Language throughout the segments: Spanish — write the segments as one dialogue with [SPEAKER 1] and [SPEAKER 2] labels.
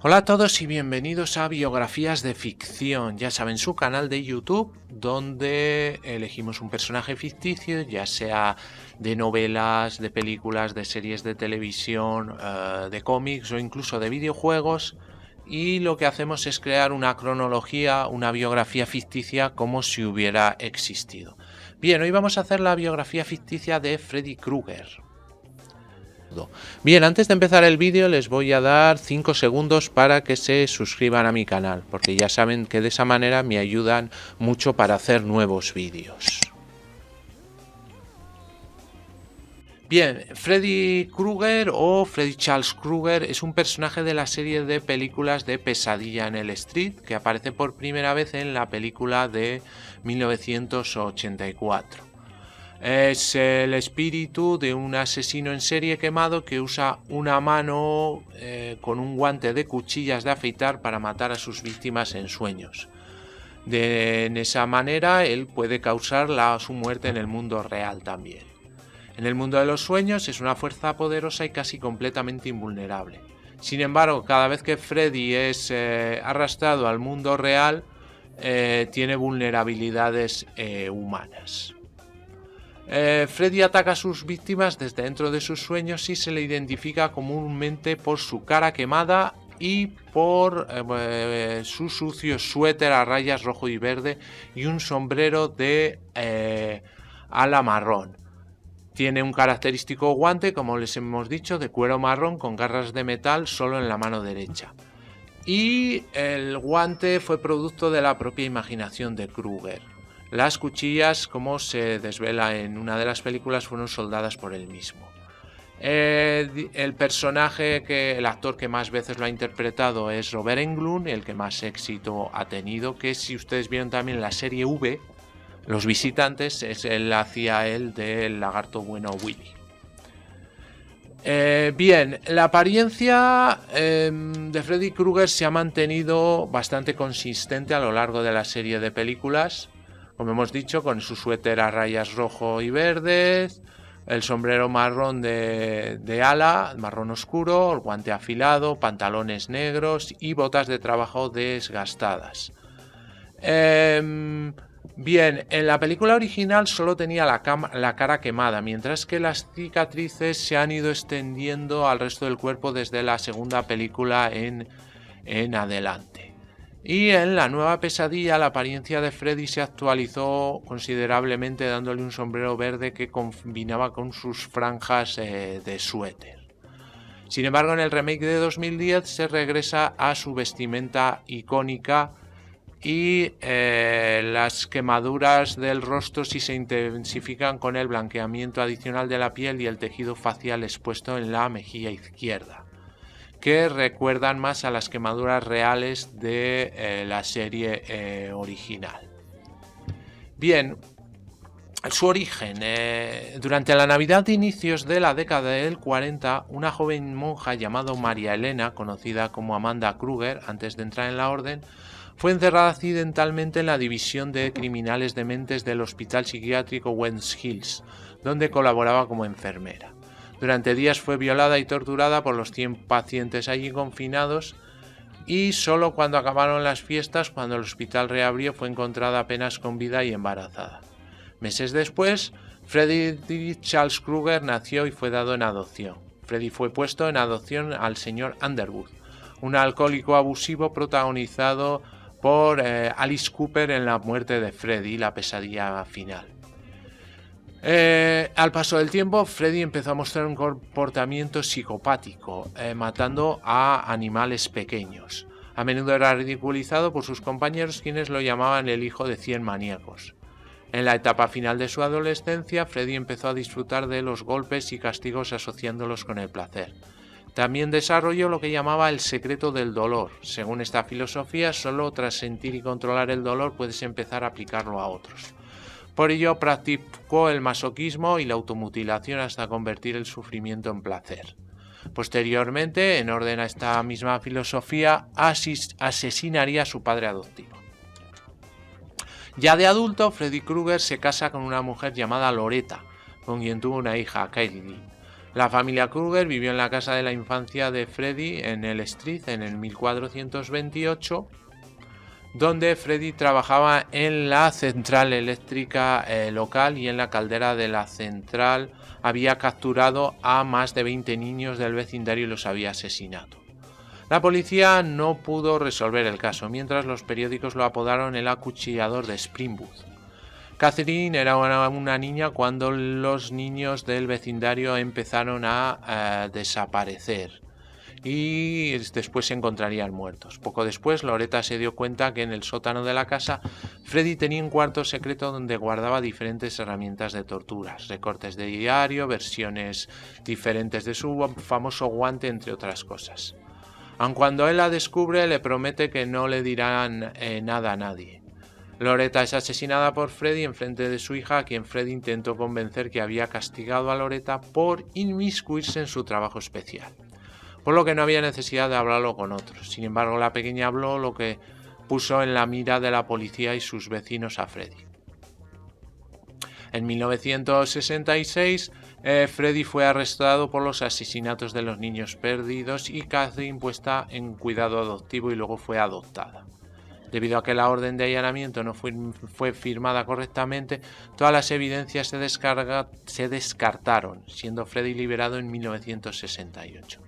[SPEAKER 1] Hola a todos y bienvenidos a Biografías de Ficción, ya saben, su canal de YouTube donde elegimos un personaje ficticio, ya sea de novelas, de películas, de series de televisión, de cómics o incluso de videojuegos, y lo que hacemos es crear una cronología, una biografía ficticia como si hubiera existido. Bien, hoy vamos a hacer la biografía ficticia de Freddy Krueger. Bien, antes de empezar el vídeo les voy a dar 5 segundos para que se suscriban a mi canal, porque ya saben que de esa manera me ayudan mucho para hacer nuevos vídeos. Bien, Freddy Krueger o Freddy Charles Krueger es un personaje de la serie de películas de Pesadilla en el Street, que aparece por primera vez en la película de 1984. Es el espíritu de un asesino en serie quemado que usa una mano con un guante de cuchillas de afeitar para matar a sus víctimas en sueños. En esa manera él puede causar su muerte en el mundo real también. En el mundo de los sueños es una fuerza poderosa y casi completamente invulnerable. Sin embargo, cada vez que Freddy es arrastrado al mundo real, tiene vulnerabilidades humanas. Freddy ataca a sus víctimas desde dentro de sus sueños y se le identifica comúnmente por su cara quemada y por su sucio suéter a rayas rojo y verde y un sombrero de ala marrón. Tiene un característico guante, como les hemos dicho, de cuero marrón con garras de metal solo en la mano derecha. Y el guante fue producto de la propia imaginación de Krueger. Las cuchillas, como se desvela en una de las películas, fueron soldadas por él mismo. El personaje, el actor que más veces lo ha interpretado es Robert Englund, el que más éxito ha tenido, que si ustedes vieron también la serie V, Los Visitantes, él hacía del lagarto bueno Willy. Bien, la apariencia de Freddy Krueger se ha mantenido bastante consistente a lo largo de la serie de películas, como hemos dicho, con su suéter a rayas rojo y verdes, el sombrero marrón de ala, marrón oscuro, el guante afilado, pantalones negros y botas de trabajo desgastadas. Bien, en la película original solo tenía la cara quemada, mientras que las cicatrices se han ido extendiendo al resto del cuerpo desde la segunda película en adelante. Y en la nueva Pesadilla la apariencia de Freddy se actualizó considerablemente, dándole un sombrero verde que combinaba con sus franjas de suéter. Sin embargo, en el remake de 2010 se regresa a su vestimenta icónica y las quemaduras del rostro sí se intensifican con el blanqueamiento adicional de la piel y el tejido facial expuesto en la mejilla izquierda, que recuerdan más a las quemaduras reales de la serie original. Bien, su origen. Durante la Navidad de inicios de la década del 40, una joven monja llamada María Elena, conocida como Amanda Krueger antes de entrar en la orden, fue encerrada accidentalmente en la división de criminales dementes del hospital psiquiátrico West Hills, donde colaboraba como enfermera. Durante días fue violada y torturada por los 100 pacientes allí confinados, y solo cuando acabaron las fiestas, cuando el hospital reabrió, fue encontrada apenas con vida y embarazada. Meses después, Freddy Charles Krueger nació y fue dado en adopción. Freddy fue puesto en adopción al señor Underwood, un alcohólico abusivo protagonizado por Alice Cooper en La muerte de Freddy, la pesadilla final. Al paso del tiempo, Freddy empezó a mostrar un comportamiento psicopático, matando a animales pequeños. A menudo era ridiculizado por sus compañeros, quienes lo llamaban el hijo de 100 maníacos. En la etapa final de su adolescencia, Freddy empezó a disfrutar de los golpes y castigos asociándolos con el placer. También desarrolló lo que llamaba el secreto del dolor. Según esta filosofía, solo tras sentir y controlar el dolor puedes empezar a aplicarlo a otros. Por ello practicó el masoquismo y la automutilación hasta convertir el sufrimiento en placer. Posteriormente, en orden a esta misma filosofía, asesinaría a su padre adoptivo. Ya de adulto, Freddy Krueger se casa con una mujer llamada Loretta, con quien tuvo una hija, Kylie. La familia Krueger vivió en la casa de la infancia de Freddy en el Street en el 1428, donde Freddy trabajaba en la central eléctrica local, y en la caldera de la central había capturado a más de 20 niños del vecindario y los había asesinado. La policía no pudo resolver el caso, mientras los periódicos lo apodaron el acuchillador de Springwood. Catherine era una niña cuando los niños del vecindario empezaron a desaparecer y después se encontrarían muertos. Poco después, Loretta se dio cuenta que en el sótano de la casa Freddy tenía un cuarto secreto donde guardaba diferentes herramientas de torturas, recortes de diario, versiones diferentes de su famoso guante, entre otras cosas. Aun cuando él la descubre, le promete que no le dirán nada a nadie. Loretta es asesinada por Freddy en frente de su hija, a quien Freddy intentó convencer que había castigado a Loretta por inmiscuirse en su trabajo especial, por lo que no había necesidad de hablarlo con otros. Sin embargo, la pequeña habló, lo que puso en la mira de la policía y sus vecinos a Freddy. En 1966, Freddy fue arrestado por los asesinatos de los niños perdidos y Catherine puesta en cuidado adoptivo y luego fue adoptada. Debido a que la orden de allanamiento no fue firmada correctamente, todas las evidencias se descartaron, siendo Freddy liberado en 1968.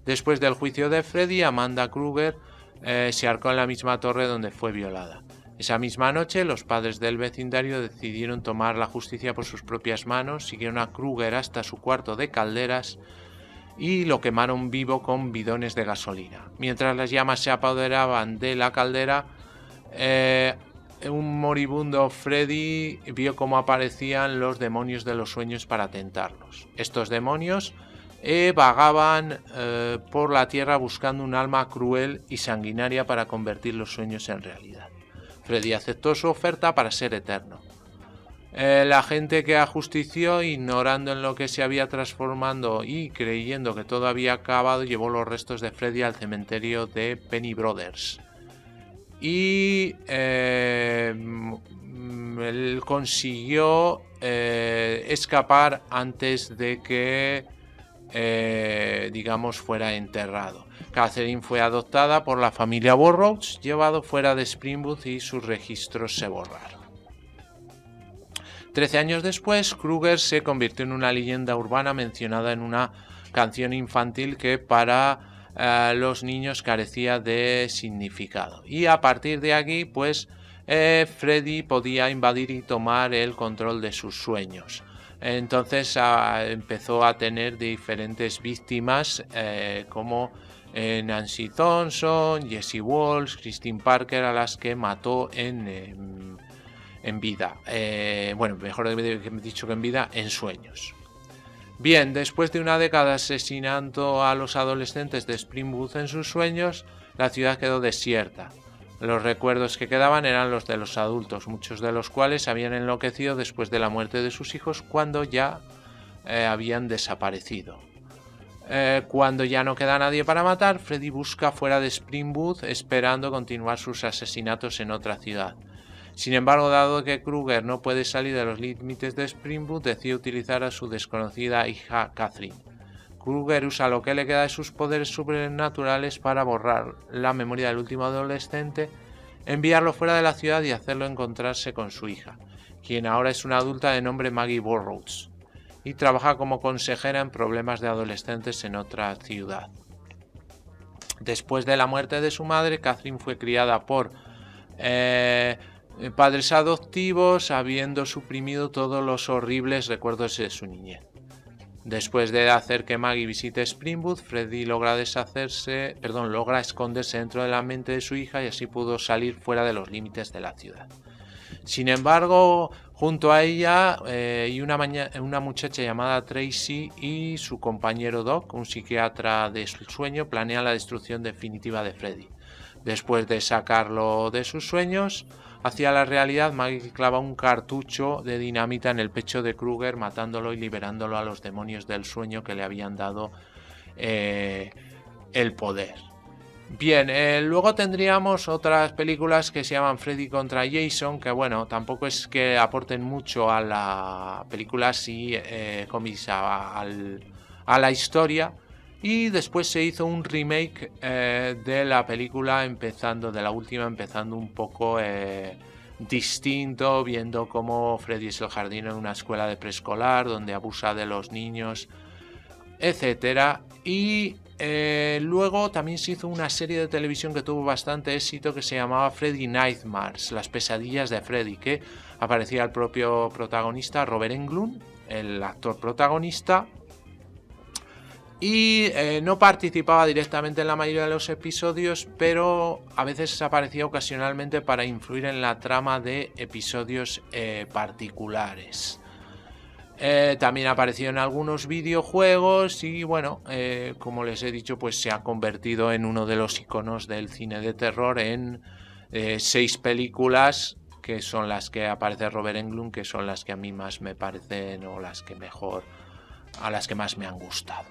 [SPEAKER 1] Después del juicio de Freddy, Amanda Krueger se ahorcó en la misma torre donde fue violada. Esa misma noche, los padres del vecindario decidieron tomar la justicia por sus propias manos, siguieron a Krueger hasta su cuarto de calderas y lo quemaron vivo con bidones de gasolina. Mientras las llamas se apoderaban de la caldera, un moribundo Freddy vio cómo aparecían los demonios de los sueños para tentarlos. Estos demonios vagaban por la tierra buscando un alma cruel y sanguinaria para convertir los sueños en realidad. Freddy aceptó su oferta para ser eterno. La gente que ajustició, ignorando en lo que se había transformado y creyendo que todo había acabado, llevó los restos de Freddy al cementerio de Penny Brothers. Y él consiguió escapar antes de que fuera enterrado. Catherine fue adoptada por la familia Burroughs, llevado fuera de Springwood y sus registros se borraron. 13 años después, Krueger se convirtió en una leyenda urbana mencionada en una canción infantil que para los niños carecía de significado. Y a partir de aquí, Freddy podía invadir y tomar el control de sus sueños. Entonces empezó a tener diferentes víctimas como Nancy Thompson, Jessie Walsh, Christine Parker, a las que mató en vida. Mejor dicho que en vida, en sueños. Bien, después de una década asesinando a los adolescentes de Springwood en sus sueños, la ciudad quedó desierta. Los recuerdos que quedaban eran los de los adultos, muchos de los cuales habían enloquecido después de la muerte de sus hijos cuando ya habían desaparecido. Cuando ya no queda nadie para matar, Freddy busca fuera de Springwood esperando continuar sus asesinatos en otra ciudad. Sin embargo, dado que Krueger no puede salir de los límites de Springwood, decide utilizar a su desconocida hija Catherine. Krueger usa lo que le queda de sus poderes sobrenaturales para borrar la memoria del último adolescente, enviarlo fuera de la ciudad y hacerlo encontrarse con su hija, quien ahora es una adulta de nombre Maggie Burroughs, y trabaja como consejera en problemas de adolescentes en otra ciudad. Después de la muerte de su madre, Catherine fue criada por padres adoptivos, habiendo suprimido todos los horribles recuerdos de su niñez. Después de hacer que Maggie visite Springwood, Freddy logra esconderse dentro de la mente de su hija y así pudo salir fuera de los límites de la ciudad. Sin embargo, junto a ella y una muchacha llamada Tracy y su compañero Doc, un psiquiatra de sueño, planean la destrucción definitiva de Freddy. Después de sacarlo de sus sueños hacia la realidad, Maggie clava un cartucho de dinamita en el pecho de Krueger, matándolo y liberándolo a los demonios del sueño que le habían dado el poder. Bien, luego tendríamos otras películas que se llaman Freddy contra Jason, que bueno, tampoco es que aporten mucho a la película, sí cómics a a la historia. Y después se hizo un remake de la película, de la última, empezando un poco distinto, viendo cómo Freddy es el jardinero en una escuela de preescolar donde abusa de los niños, etcétera. Y luego también se hizo una serie de televisión que tuvo bastante éxito, que se llamaba Freddy Nightmares, las pesadillas de Freddy, que aparecía el propio protagonista, Robert Englund, el actor protagonista. Y no participaba directamente en la mayoría de los episodios, pero a veces aparecía ocasionalmente para influir en la trama de episodios particulares. También apareció en algunos videojuegos y bueno, como les he dicho, pues se ha convertido en uno de los iconos del cine de terror en 6 películas, que son las que aparece Robert Englund, que son las que a mí más me parecen o las que más me han gustado.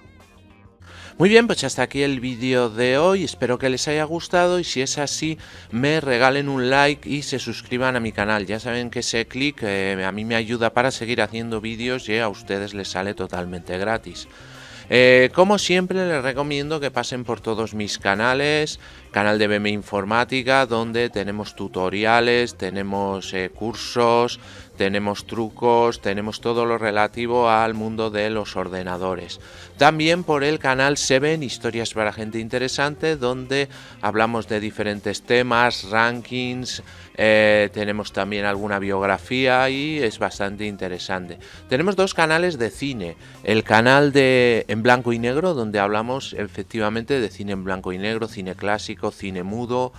[SPEAKER 1] Muy bien, pues hasta aquí el vídeo de hoy, espero que les haya gustado y si es así me regalen un like y se suscriban a mi canal. Ya saben que ese clic a mí me ayuda para seguir haciendo vídeos y a ustedes les sale totalmente gratis. Como siempre les recomiendo que pasen por todos mis canales, canal de BM Informática, donde tenemos tutoriales, tenemos cursos, tenemos trucos, tenemos todo lo relativo al mundo de los ordenadores. También por el canal Seven, historias para gente interesante, donde hablamos de diferentes temas, rankings, tenemos también alguna biografía y es bastante interesante. Tenemos 2 canales de cine, el canal de en blanco y negro, donde hablamos efectivamente de cine en blanco y negro, cine clásico, cine mudo,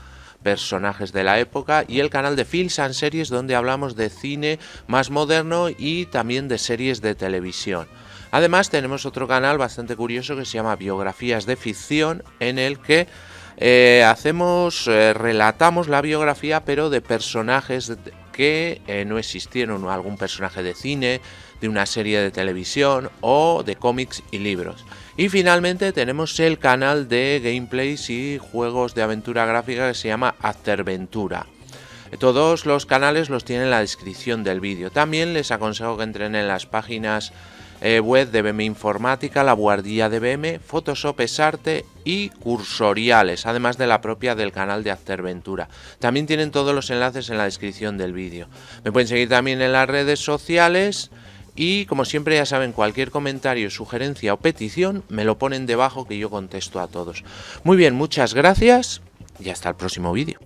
[SPEAKER 1] personajes de la época, y el canal de Films and Series, donde hablamos de cine más moderno y también de series de televisión. Además tenemos otro canal bastante curioso que se llama Biografías de Ficción, en el que relatamos la biografía pero de personajes que no existieron, o algún personaje de cine, de una serie de televisión o de cómics y libros. Y finalmente tenemos el canal de gameplays y juegos de aventura gráfica que se llama Afterventura. Todos los canales los tienen en la descripción del vídeo. También les aconsejo que entren en las páginas web de BM Informática, La Buhardilla de BM, Photoshop es Arte y Cursoriales, además de la propia del canal de Afterventura. También tienen todos los enlaces en la descripción del vídeo. Me pueden seguir también en las redes sociales y, como siempre, ya saben, cualquier comentario, sugerencia o petición me lo ponen debajo, que yo contesto a todos. Muy bien, muchas gracias y hasta el próximo vídeo.